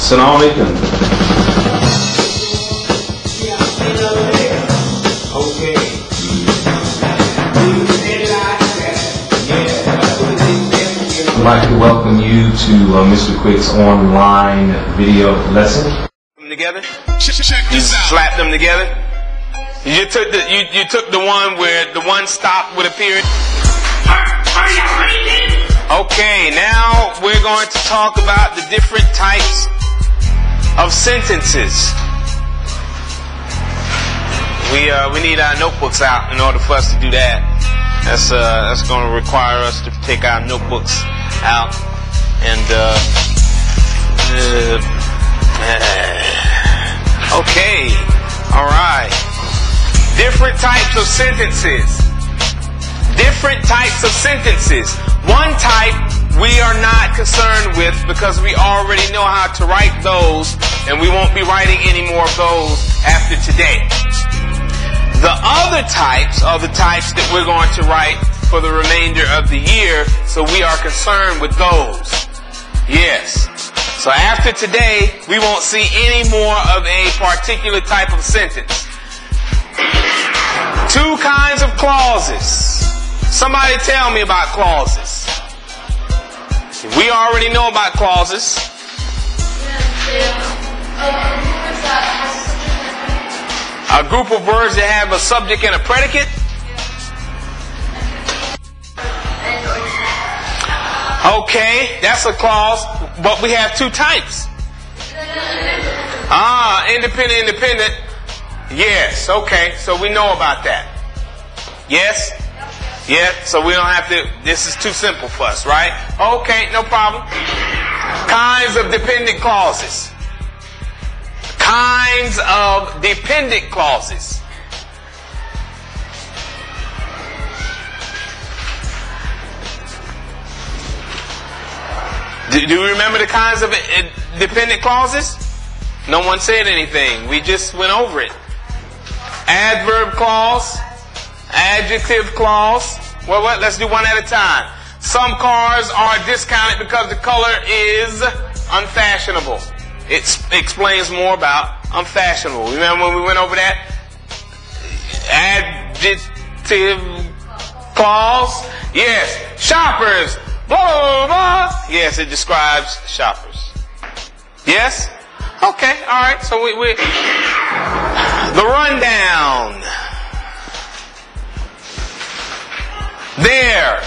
Assalamu alaikum. Okay. I'd like to welcome you to Mr. Quick's online video lesson. Together? You slap them together? You took the one where the one stop would appear. Okay, now we're going to talk about the different types of sentences. We need our notebooks out in order for us to do that. That's going to require us to take our notebooks out and okay, all right. Different types of sentences. Different types of sentences. One type we are not concerned with because we already know how to write those, and we won't be writing any more of those after today. The other types are the types that we're going to write for the remainder of the year, so we are concerned with those. Yes. So after today, we won't see any more of a particular type of sentence. Two kinds of clauses. Somebody tell me about clauses. We already know about clauses. A group of words that have a subject and a predicate. Okay, that's a clause, but we have two types. Independent. Yes, okay, so we know about that. Yes? Yeah, so we don't have to, this is too simple for us, right? Okay, no problem. Kinds of dependent clauses. Kinds of dependent clauses. Do you remember the kinds of dependent clauses? No one said anything. We just went over it. Adverb clause. Adjective clause. Well, let's do one at a time. Some cars are discounted because the color is unfashionable. It explains more about unfashionable. Remember when we went over that? Adjective clause. Yes. Shoppers. Blah, blah, blah. Yes, it describes shoppers. Yes? Okay, all right. So we the rundown. There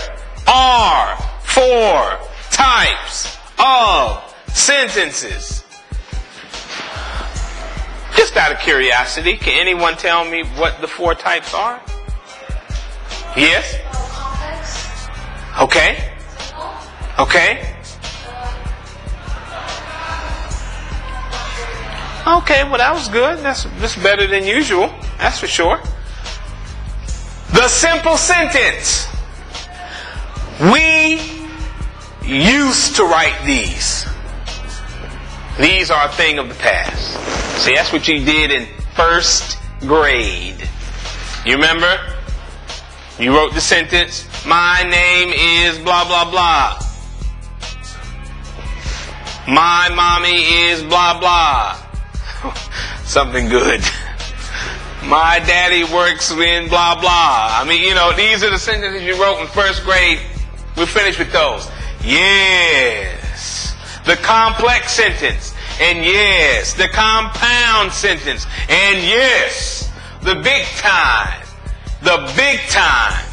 are 4 types of sentences. Just out of curiosity, can anyone tell me what the 4 types are? Yes? Okay. Okay. Okay, well that was good. That's better than usual. That's for sure. The simple sentence. We used to write these. These are a thing of the past. See, that's what you did in 1st grade. You remember? You wrote the sentence, my name is blah, blah, blah. My mommy is blah, blah. Something good. My daddy works in blah, blah. I mean, these are the sentences you wrote in 1st grade. We're finished with those. Yes. The complex sentence. And yes. The compound sentence. And yes. The big time. The big time.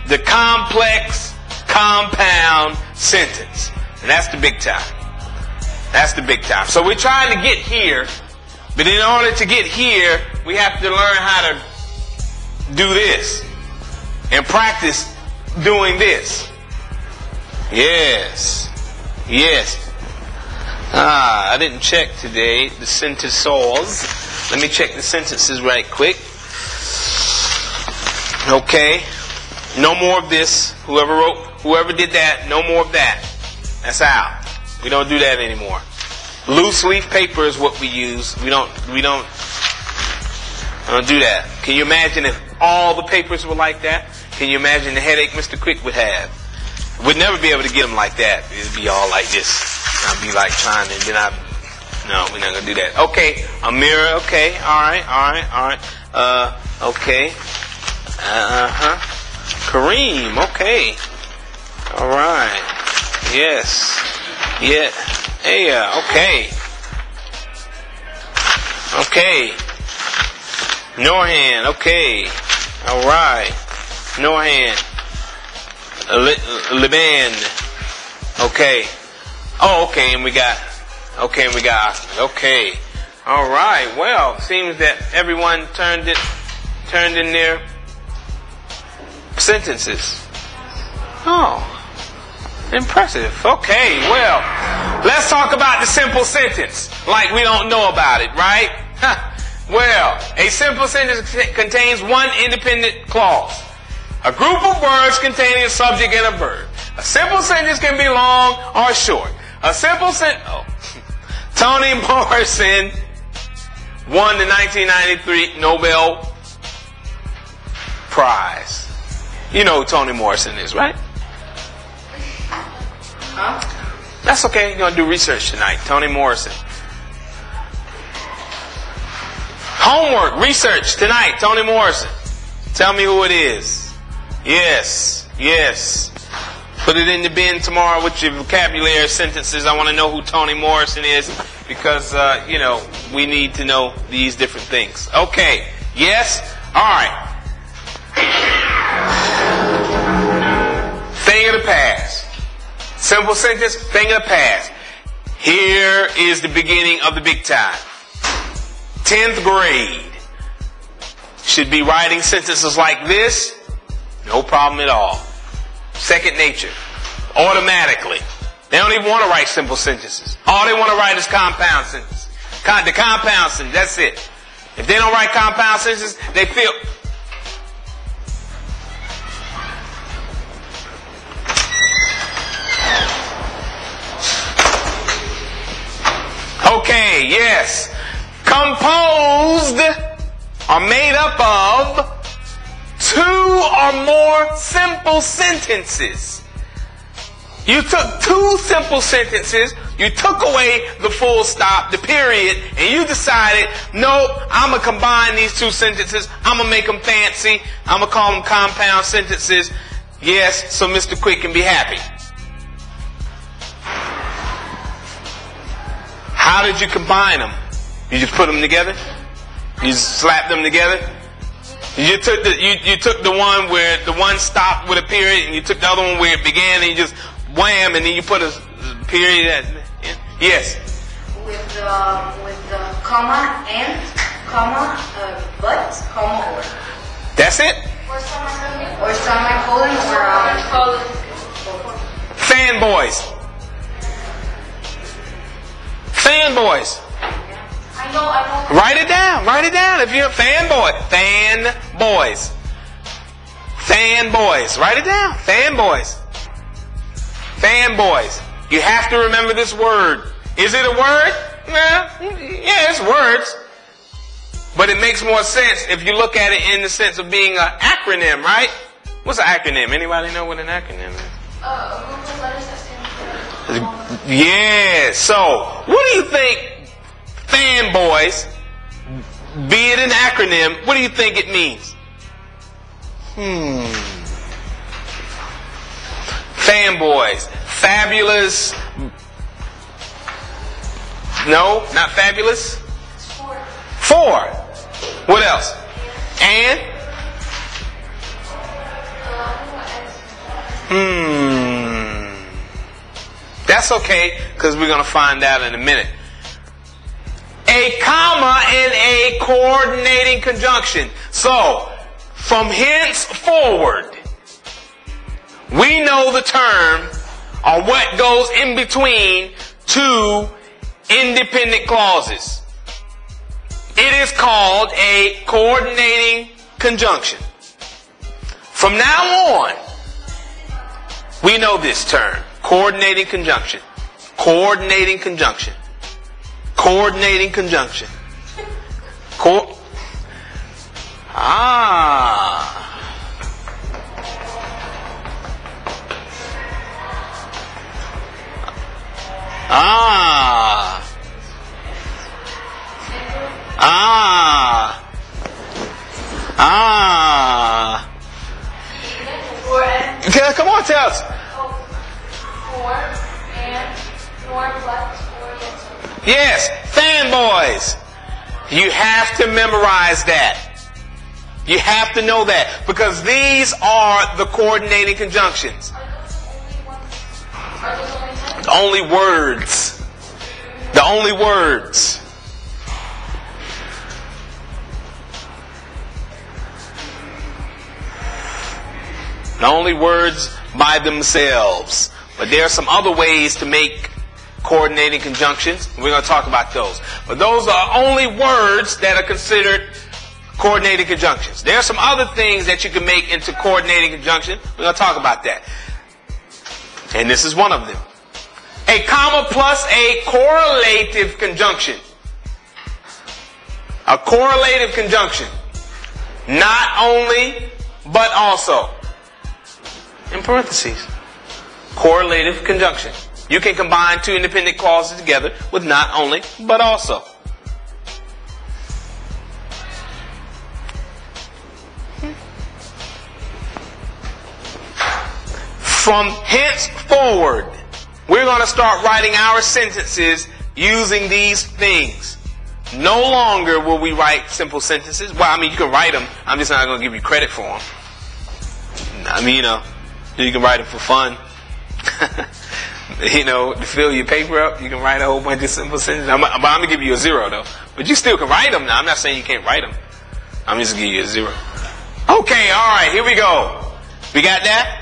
The complex compound sentence. And that's the big time. That's the big time. So we're trying to get here. But in order to get here, we have to learn how to do this. And practice doing this. Yes. Yes. I didn't check today the sentences. Let me check the sentences right quick. Okay. No more of this. Whoever did that, no more of that. That's out. We don't do that anymore. Loose leaf paper is what we use. We don't do that. Can you imagine if all the papers were like that? Can you imagine the headache Mr. Quick would have? We'd never be able to get them like that. It'd be all like this. I'd be like trying to, then I'd No, we're not gonna do that. Okay, Amira. Okay, all right. Okay. Kareem. Okay. All right. Yes. Yeah. Yeah. Okay. Okay. Norhan. Okay. All right. Norhan. Liban. Okay. Oh, okay, and we got Oscar. Okay. All right. Well, seems that everyone turned in their sentences. Oh, impressive. Okay. Well, let's talk about the simple sentence, like we don't know about it, right? Well, a simple sentence contains one independent clause. A group of words containing a subject and a verb. A simple sentence can be long or short. A simple sentence. Oh. Toni Morrison won the 1993 Nobel Prize. You know who Toni Morrison is, right? Huh? That's okay. You're going to do research tonight. Toni Morrison. Homework, research tonight. Toni Morrison. Tell me who it is. Yes. Put it in the bin tomorrow with your vocabulary sentences. I want to know who Toni Morrison is because, we need to know these different things. Okay. Yes? All right. Thing of the past. Simple sentence, thing of the past. Here is the beginning of the big time. 10th grade. Should be writing sentences like this. No problem at all. Second nature. Automatically. They don't even want to write simple sentences. All they want to write is compound sentences. The compound sentence, that's it. If they don't write compound sentences, they feel... Okay, yes. Composed or made up of 2 or more simple sentences. You took 2 simple sentences, you took away the full stop, the period, and you decided, nope, I'm going to combine these 2 sentences, I'm going to make them fancy, I'm going to call them compound sentences. Yes, so Mr. Quick can be happy. How did you combine them? You just put them together? You just slapped them together? You took the one where the one stopped with a period, and you took the other one where it began, and you just wham, and then you put a period at yes. With the comma and comma but comma or. That's it. Or semicolon or Fanboys. Fanboys. I know. Write it down. If you're a fanboy. Fanboys. Write it down. Fanboys. You have to remember this word. Is it a word? Yeah, it's words. But it makes more sense if you look at it in the sense of being an acronym, right? What's an acronym? Anybody know what an acronym is? A group of letters that stand for. Yeah. So, what do you think fanboys, be it an acronym, what do you think it means? Fanboys. Fabulous. No, not fabulous. 4. What else? And? That's okay, because we're going to find out in a minute. A comma and a coordinating conjunction. So, from henceforward, we know the term, or what goes in between 2 independent clauses. It is called a coordinating conjunction. From now on, we know this term. Coordinating conjunction. Coordinating conjunction. Coordinating conjunction. Norm left or yes. Yes, fanboys. You have to memorize that. You have to know that because these are the coordinating conjunctions. Are those only types? The only words. The only words. The only words by themselves. But there are some other ways to make coordinating conjunctions. We're going to talk about those. But those are only words that are considered coordinating conjunctions. There are some other things that you can make into coordinating conjunction. We're going to talk about that. And this is one of them. A comma plus a correlative conjunction. A correlative conjunction. Not only, but also. In parentheses. Correlative conjunction. You can combine two independent clauses together with not only, but also. From henceforward, we're going to start writing our sentences using these things. No longer will we write simple sentences. Well, I mean, you can write them. I'm just not going to give you credit for them. I mean, you can write them for fun. To fill your paper up, you can write a whole bunch of simple sentences. But I'm going to give you a 0, though. But you still can write them now. I'm not saying you can't write them. I'm just going to give you a 0. Okay, all right, here we go. We got that?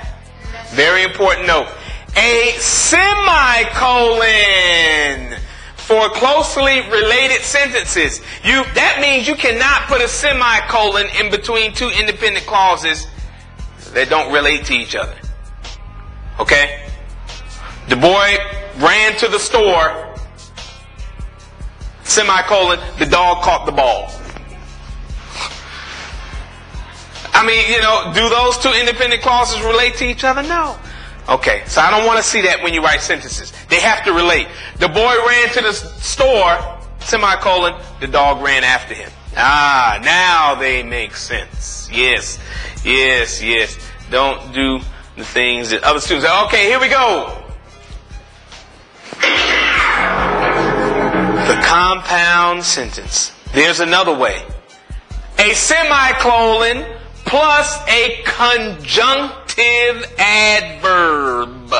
Very important note. A semicolon for closely related sentences. That means you cannot put a semicolon in between two independent clauses that don't relate to each other. Okay? The boy ran to the store, semicolon, the dog caught the ball. I mean, do those two independent clauses relate to each other? No. Okay, so I don't want to see that when you write sentences. They have to relate. The boy ran to the store, semicolon, the dog ran after him. Now they make sense. Yes. Don't do the things that other students say. Okay, here we go. The compound sentence. There's another way. A semicolon plus a conjunctive adverb.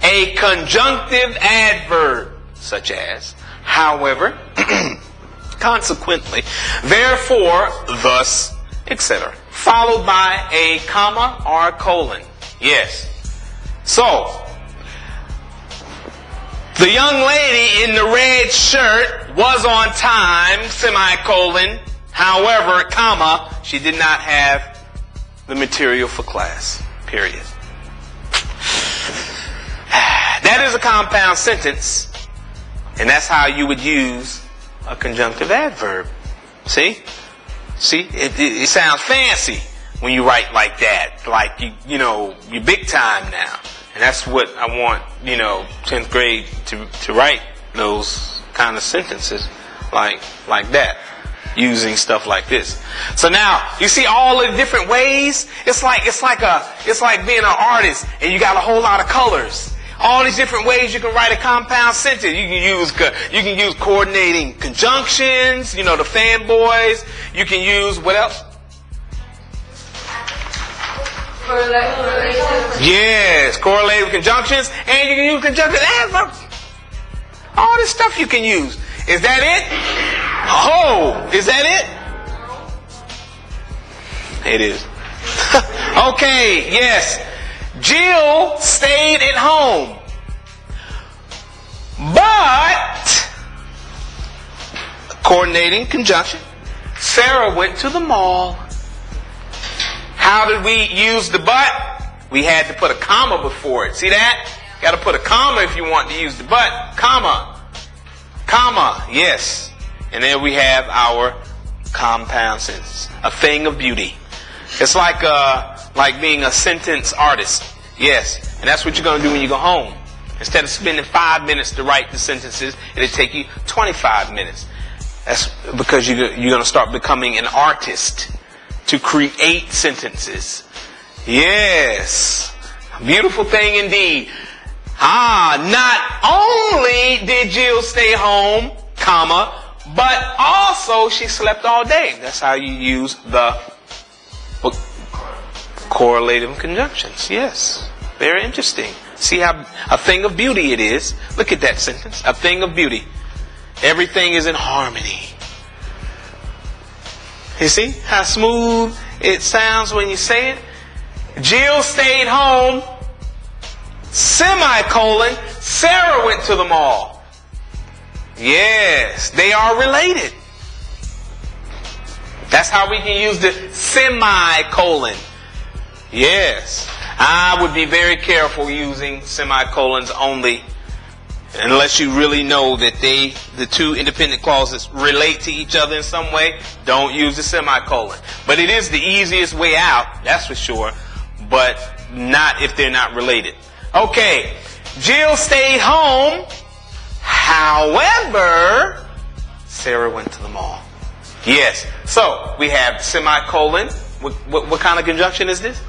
A conjunctive adverb, such as, however, consequently, therefore, thus, etc. Followed by a comma or a colon. Yes. So, the young lady in the red shirt was on time, semicolon. However, comma, she did not have the material for class. Period. That is a compound sentence. And that's how you would use a conjunctive adverb. See? It sounds fancy when you write like that. Like, you're big time now. And that's what I want, 10th grade to write those kind of sentences like that, using stuff like this. So now, you see all the different ways? It's like being an artist and you got a whole lot of colors. All these different ways you can write a compound sentence. You can use coordinating conjunctions, the fanboys. You can use what else? Yes, correlative conjunctions, and you can use conjunctive adverbs. All this stuff you can use. Is that it? Oh, is that it? It is. Okay, yes. Jill stayed at home, but coordinating conjunction, Sarah went to the mall. How did we use the but? We had to put a comma before it. See that? Got to put a comma if you want to use the but. Comma. Yes. And then we have our compound sentence. A thing of beauty. It's like being a sentence artist. Yes. And that's what you're going to do when you go home. Instead of spending 5 minutes to write the sentences, it'll take you 25 minutes. That's because you're going to start becoming an artist to create sentences. Yes. A beautiful thing indeed. Not only did Jill stay home, comma, but also she slept all day. That's how you use the correlative conjunctions. Yes. Very interesting. See how a thing of beauty it is. Look at that sentence. A thing of beauty. Everything is in harmony. You see how smooth it sounds when you say it? Jill stayed home, semicolon, Sarah went to the mall. Yes, they are related. That's how we can use the semicolon. Yes. I would be very careful using semicolons only unless you really know that the two independent clauses relate to each other in some way. Don't use the semicolon. But it is the easiest way out, that's for sure, but not if they're not related. Okay, Jill stayed home. However, Sarah went to the mall. Yes. So we have semicolon. What kind of conjunction is this?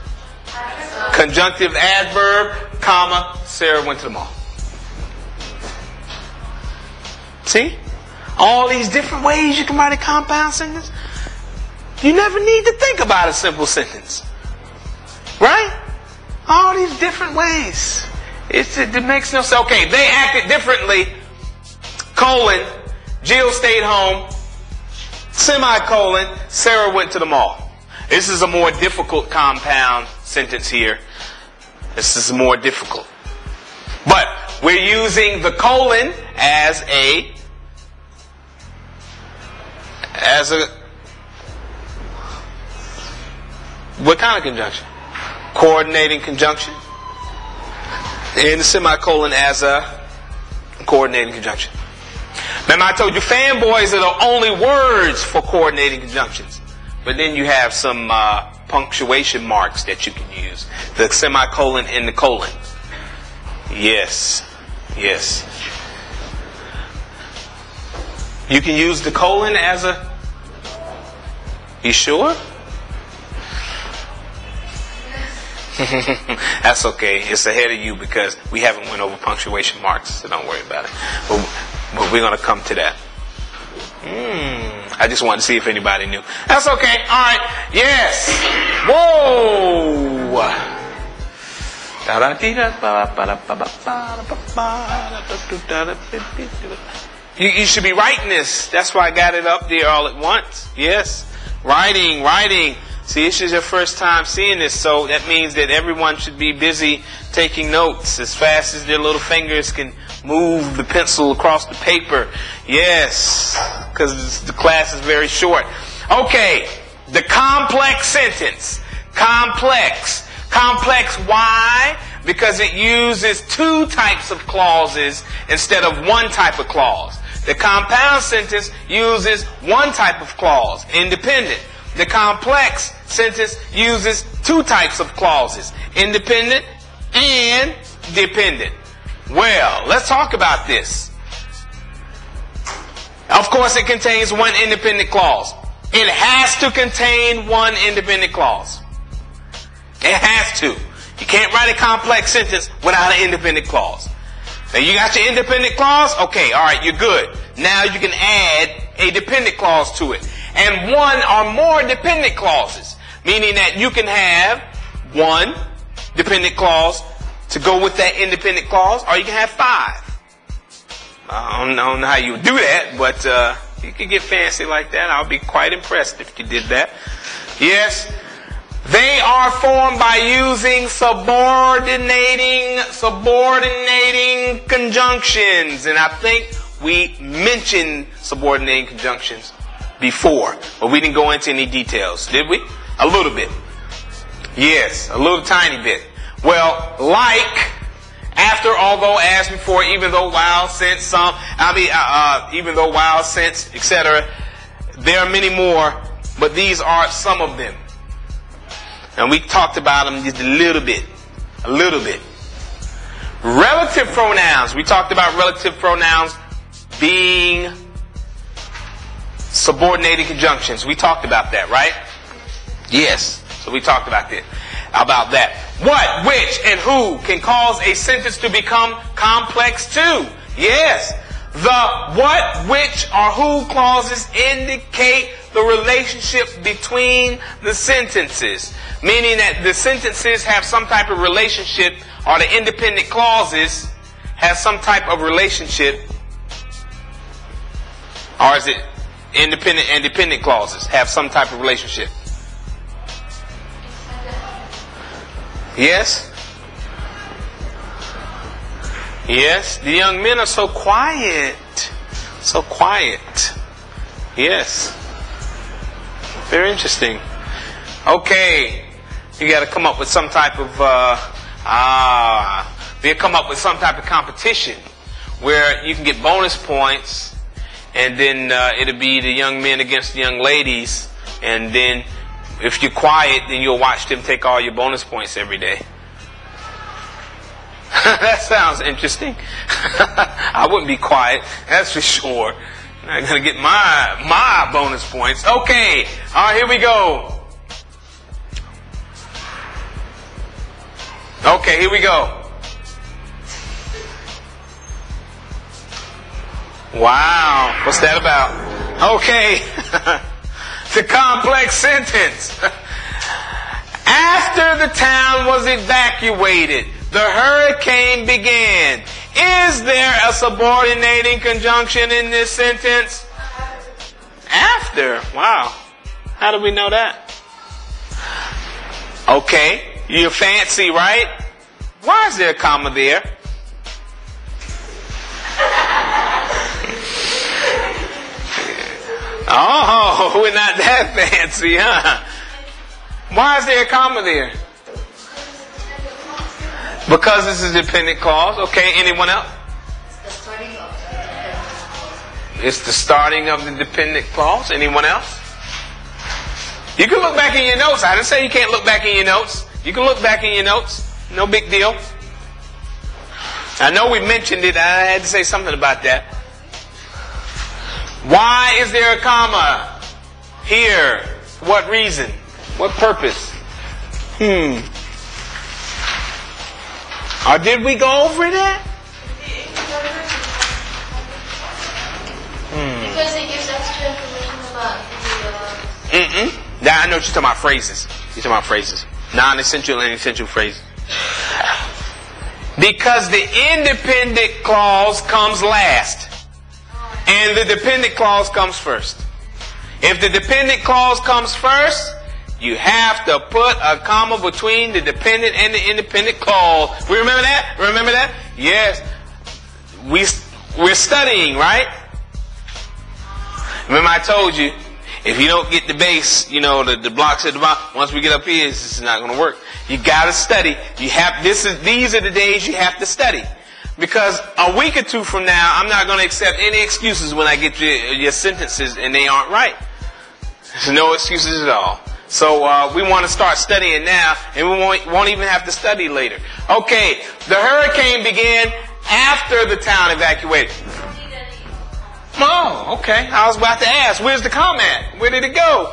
Conjunctive adverb, comma, Sarah went to the mall. See? All these different ways you can write a compound sentence. You never need to think about a simple sentence. Right? All these different ways. It makes no sense. Okay, they acted differently. Colon, Jill stayed home. Semicolon, Sarah went to the mall. This is a more difficult compound sentence here. This is more difficult. But we're using the colon as a what kind of conjunction? Coordinating conjunction. And the semicolon as a coordinating conjunction. Remember I told you fanboys are the only words for coordinating conjunctions. But then you have some punctuation marks that you can use. The semicolon and the colon. Yes. Yes. You can use the colon as a... You sure? That's okay. It's ahead of you because we haven't went over punctuation marks, so don't worry about it. But we're going to come to that. I just wanted to see if anybody knew. That's okay. All right. Yes. Whoa. You should be writing this. That's why I got it up there all at once. Yes. Writing. See, this is your first time seeing this, so that means that everyone should be busy taking notes as fast as their little fingers can move the pencil across the paper. Yes, because the class is very short. Okay, the complex sentence. Complex. Complex, why? Because it uses two types of clauses instead of one type of clause. The compound sentence uses one type of clause, independent. The complex sentence uses two types of clauses, independent and dependent. Well, let's talk about this. Of course, it contains one independent clause. It has to contain one independent clause. It has to. You can't write a complex sentence without an independent clause. Now, you got your independent clause? Okay, all right, you're good. Now you can add a dependent clause to it. And one or more dependent clauses, meaning that you can have one dependent clause to go with that independent clause, or you can have 5. I don't know how you would do that, but you can get fancy like that. I'll be quite impressed if you did that. Yes, they are formed by using subordinating conjunctions. And I think we mentioned subordinating conjunctions before, but we didn't go into any details, did we? A little bit. Yes, a little tiny bit. Well, like, after, although, as, before, even though, while, since, even though, while, since, etc. There are many more, but these are some of them. And we talked about them just a little bit. Relative pronouns. We talked about relative pronouns being subordinating conjunctions. We talked about that, right? Yes. So we talked about that. What, which, and who can cause a sentence to become complex too? Yes. The what, which, or who clauses indicate the relationship between the sentences, meaning that the sentences have some type of relationship, or the independent clauses have some type of relationship, or is it independent and dependent clauses have some type of relationship? Yes? Yes? The young men are so quiet. So quiet. Yes. Very interesting. Okay. You got to come up with some type of, they'll come up with some type of competition where you can get bonus points, and then it'll be the young men against the young ladies, and then if you're quiet, then you'll watch them take all your bonus points every day. That sounds interesting. I wouldn't be quiet, that's for sure. I'm going to get my bonus points. Okay, all right, here we go. Okay, here we go. Wow, what's that about? Okay, the complex sentence. After the town was evacuated, the hurricane began. Is there a subordinating conjunction in this sentence? After. Wow. How do we know that? Okay. You're fancy, right? Why is there a comma there? Oh, we're not that fancy, huh? Why is there a comma there? Because this is a dependent clause. Okay, anyone else? It's the starting of the dependent clause. Anyone else? You can look back in your notes. I didn't say you can't look back in your notes. You can look back in your notes. No big deal. I know we mentioned it. I had to say something about that. Why is there a comma here? What reason? What purpose? Or did we go over that? Because it gives extra information about the... I know what you're talking about phrases. You're talking about phrases. Non-essential and essential phrases. Because the independent clause comes last. And the dependent clause comes first. If the dependent clause comes first, you have to put a comma between the dependent and the independent clause. We remember that? Remember that? Yes. We're studying, right? Remember I told you, if you don't get the base, the blocks at the bottom, once we get up here, this is not going to work. You got to study. These are the days you have to study. Because a week or two from now, I'm not going to accept any excuses when I get your sentences and they aren't right. There's no excuses at all. So we want to start studying now, and we won't even have to study later. Okay, the hurricane began after the town evacuated. Oh, okay. I was about to ask, where's the comma at? Where did it go?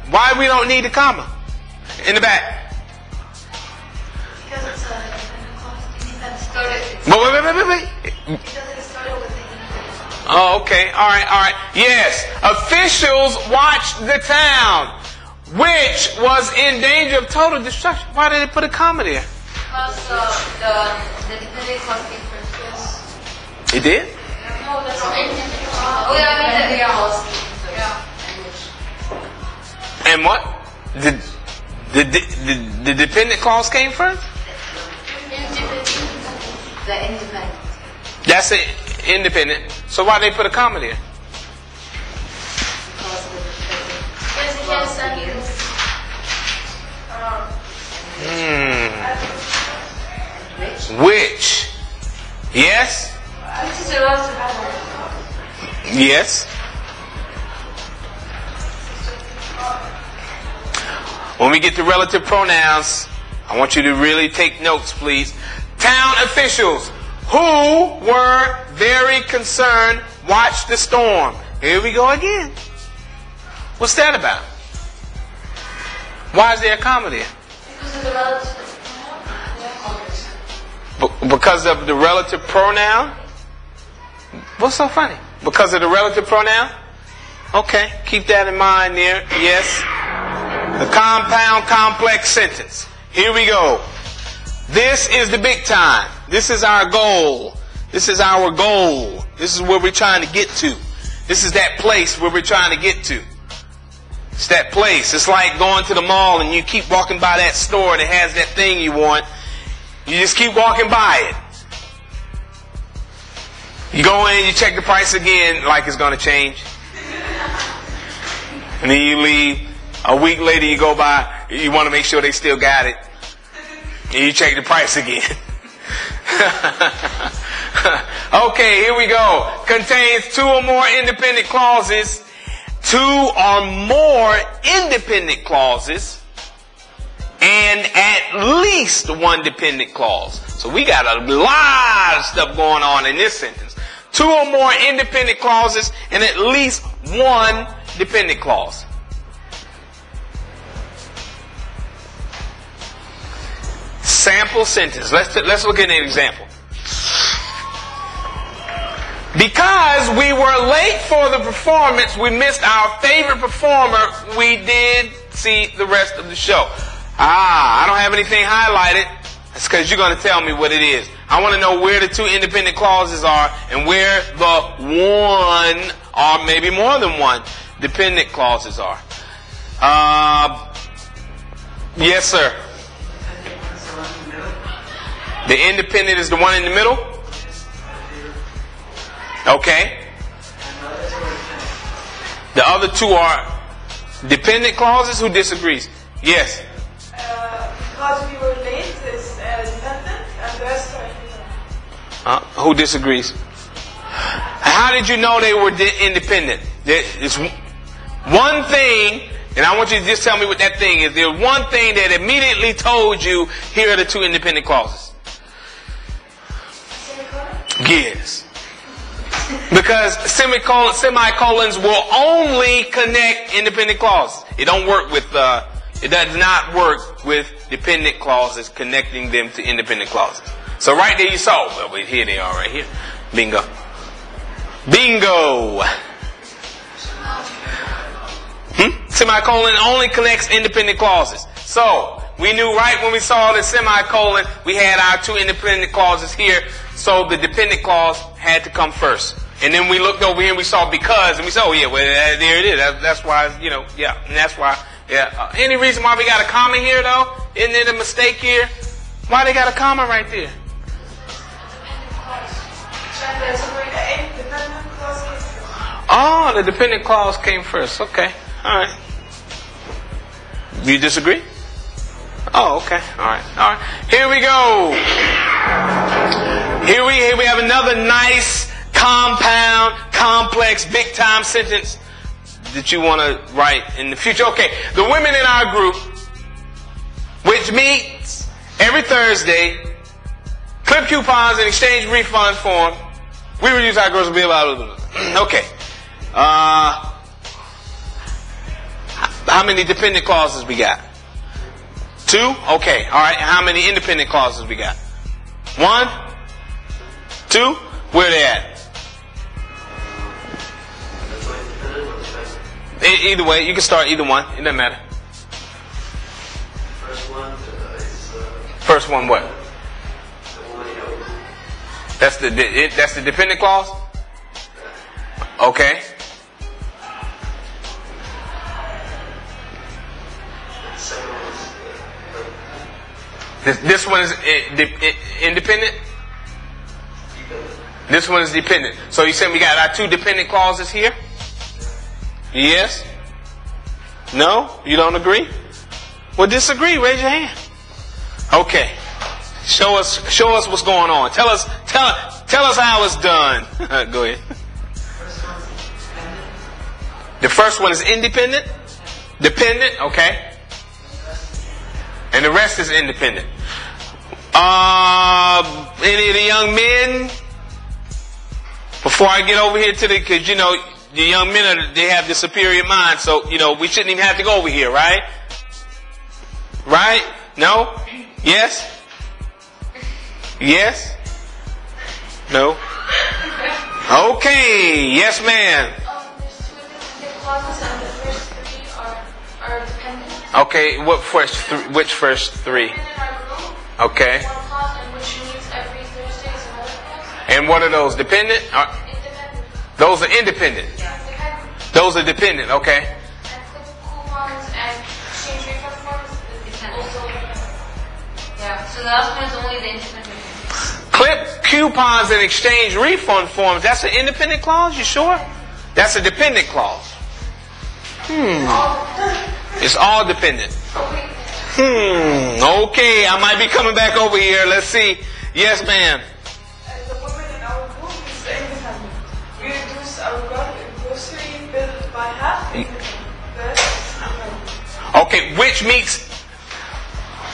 Why we don't need the comma? In the back. Because it's a dependent clause. You need that started. Wait. Because it started with the independent. Oh, okay. All right. Yes. Officials watched the town, which was in danger of total destruction. Why did they put a comma there? Because the dependent clause came first. Yes. It did? No, that's the independent clause. Oh, yeah, I mean the clause. Yeah. And what? The dependent clause came first? The independent. That's it. Independent. So why they put a comma there? Because it has sentence. Which? Yes? Which is a relative pronoun. Yes. When we get to relative pronouns, I want you to really take notes, please. Town officials who were very concerned watched the storm. Here we go again. What's that about? Why is there a comma there? Because of the relative. Because of the relative pronoun? What's so funny? Because of the relative pronoun? Okay, keep that in mind there. Yes. The compound complex sentence. Here we go. This is the big time. This is our goal. This is our goal. This is where we're trying to get to. This is that place where we're trying to get to. It's that place. It's like going to the mall and you keep walking by that store that has that thing you want. You just keep walking by it. You go in, you check the price again, like it's going to change. And then you leave. A week later you go by, you want to make sure they still got it. And you check the price again. Okay, here we go. Contains two or more independent clauses. Two or more independent clauses. And at least one dependent clause. So we got a lot of stuff going on in this sentence. Two or more independent clauses and at least one dependent clause. Sample sentence. Let's look at an example. Because we were late for the performance, we missed our favorite performer. We did see the rest of the show. I don't have anything highlighted. That's because you're going to tell me what it is. I want to know where the two independent clauses are and where the one, or maybe more than one, dependent clauses are. Yes, sir. The independent is the one in the middle? Okay. The other two are dependent clauses? Who disagrees? Yes. Because we were late is dependent and the rest are independent. Who disagrees? How did you know they were independent? It's one thing, and I want you to just tell me what that thing is. There's one thing that immediately told you, here are the two independent clauses. Yes. Because semicolons will only connect independent clauses. It don't work with it does not work with dependent clauses connecting them to independent clauses. So right there you saw. Well, wait, here they are right here. Bingo. Bingo. Semicolon only connects independent clauses. So we knew right when we saw the semicolon, we had our two independent clauses here. So the dependent clause had to come first. And then we looked over here and we saw because, and we said, oh yeah, well there it is. That's why, yeah, and that's why, yeah. Any reason why we got a comma here though? Isn't it a mistake here? Why they got a comma right there? Oh, the dependent clause came first. Okay, all right. You disagree? Oh, okay. All right. Here we go. Here we have another nice, compound, complex, big-time sentence that you want to write in the future. Okay, the women in our group, which meets every Thursday, clip coupons and exchange refund form. We reduce our girls' bill out. Okay. How many dependent clauses we got? 2? Okay. All right. How many independent clauses we got? 1? 2? Where they at? Either way, you can start either one. It doesn't matter. First one what? That's the dependent clause? Okay. This one is independent? This one is dependent. So you said we got our two dependent clauses here? Yes? No? You don't agree? Well, disagree. Raise your hand. Okay. Show us what's going on. Tell us how it's done. Go ahead. The first one is independent? Dependent? Okay. And the rest is independent. Any of the young men? Before I get over here to because the young men they have the superior mind, so we shouldn't even have to go over here, right? Right? No? Yes? Yes? No? Okay. Yes, ma'am. There's two independent clauses, and the first three are dependent. Okay. Which first three? Women in our group, Okay. one clause, and which meets every Thursday is another clause. And what are those? Dependent? Independent. Those are independent. Independent. Those are dependent. Okay. And clip coupons and exchange refund forms is also independent. Yeah, so the last one is only the independent. Clip coupons and exchange refund forms. That's an independent clause? You sure? That's a dependent clause. It's all dependent. Okay, I might be coming back over here. Let's see. Yes, ma'am. And the women in our group is independent. We reduce our grocery bill by half. Independent. The rest is independent. Okay, which means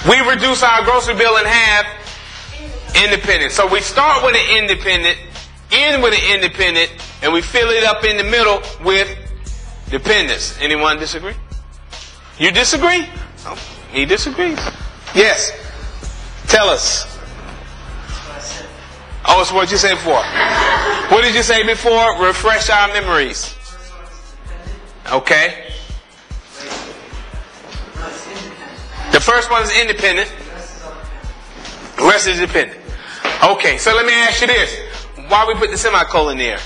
we reduce our grocery bill in half. Independent. So we start with an independent, end with an independent, and we fill it up in the middle with dependence. Anyone disagree? You disagree? Oh, he disagrees. Yes. Tell us. Oh, it's what you said before. What did you say before? Refresh our memories. Okay. The first one is independent. The rest is dependent. Okay, so let me ask you this. Why we put the semicolon there?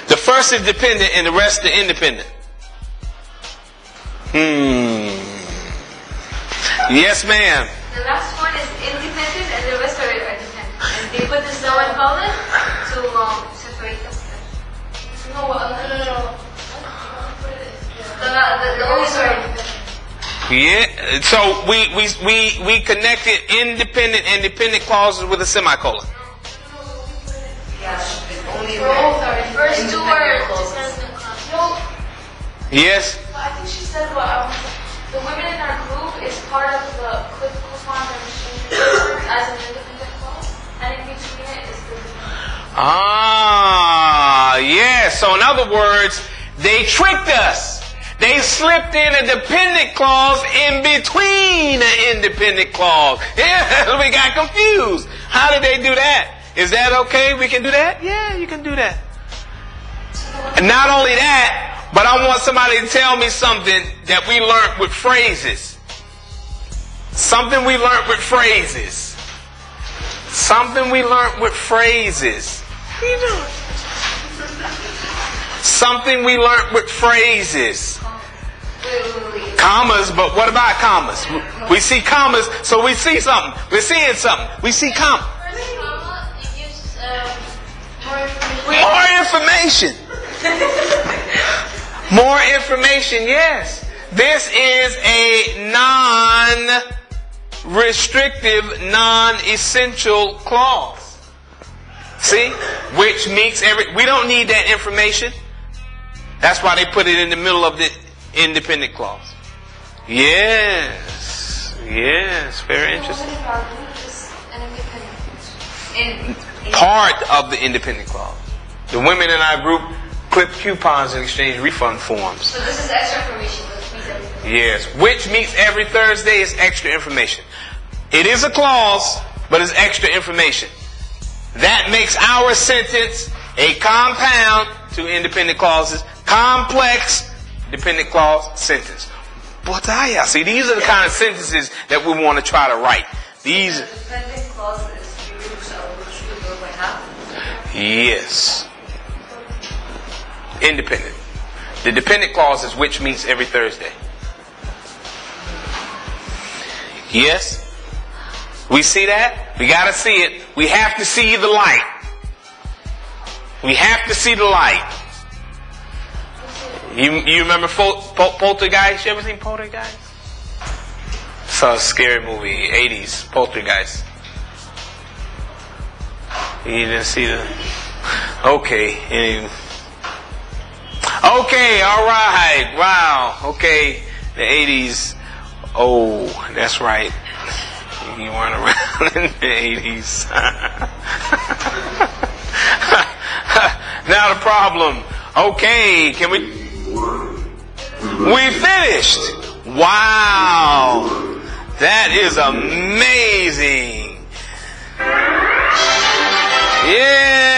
The first is dependent and the rest is independent. Yes, ma'am. The last one is independent and the rest are dependent. And they put the semicolon to separate them. No. The only are independent. Yeah. So we connected independent and dependent clauses with a semicolon. First two are dependent. No. Yes. I think she said the women in our group is part of the clip coupon and exchange as an independent clause, and in between it is the dependent. Yes. So in other words, they tricked us. They slipped in a dependent clause in between an independent clause. Yeah, we got confused. How did they do that? Is that okay? We can do that? Yeah, you can do that. And not only that, but I want somebody to tell me something that we learned with phrases. Something we learned with phrases. Something we learned with phrases. What are you doing? Something we learned with phrases. Commas, but what about commas? We see commas, so we see something. We're seeing something. We see commas. First comma, it gives More information. More information, yes. This is a non-restrictive, non-essential clause. See? Which meets we don't need that information. That's why they put it in the middle of the independent clause. Yes. Yes. Very interesting. Part of the independent clause. The women in our group clip coupons and exchange refund forms. So this is extra information. This means everything. Yes. Which meets every Thursday is extra information. It is a clause, but it's extra information. That makes our sentence a compound, two independent clauses, complex dependent clause sentence. But see, these are the kind of sentences that we want to try to write. These. The dependent clause is you reduce our grocery bill by half. Yes. Independent. The dependent clause is which meets every Thursday. Yes? We see that? We got to see it. We have to see the light. We have to see the light. You remember Poltergeist? You ever seen Poltergeist? Saw a scary movie, 80s, Poltergeist. You didn't see the... Okay. Okay, all right. Wow. Okay. The 80s. Oh, that's right. You weren't around in the 80s. Now the problem. Okay, can we finished. Wow. That is amazing. Yeah.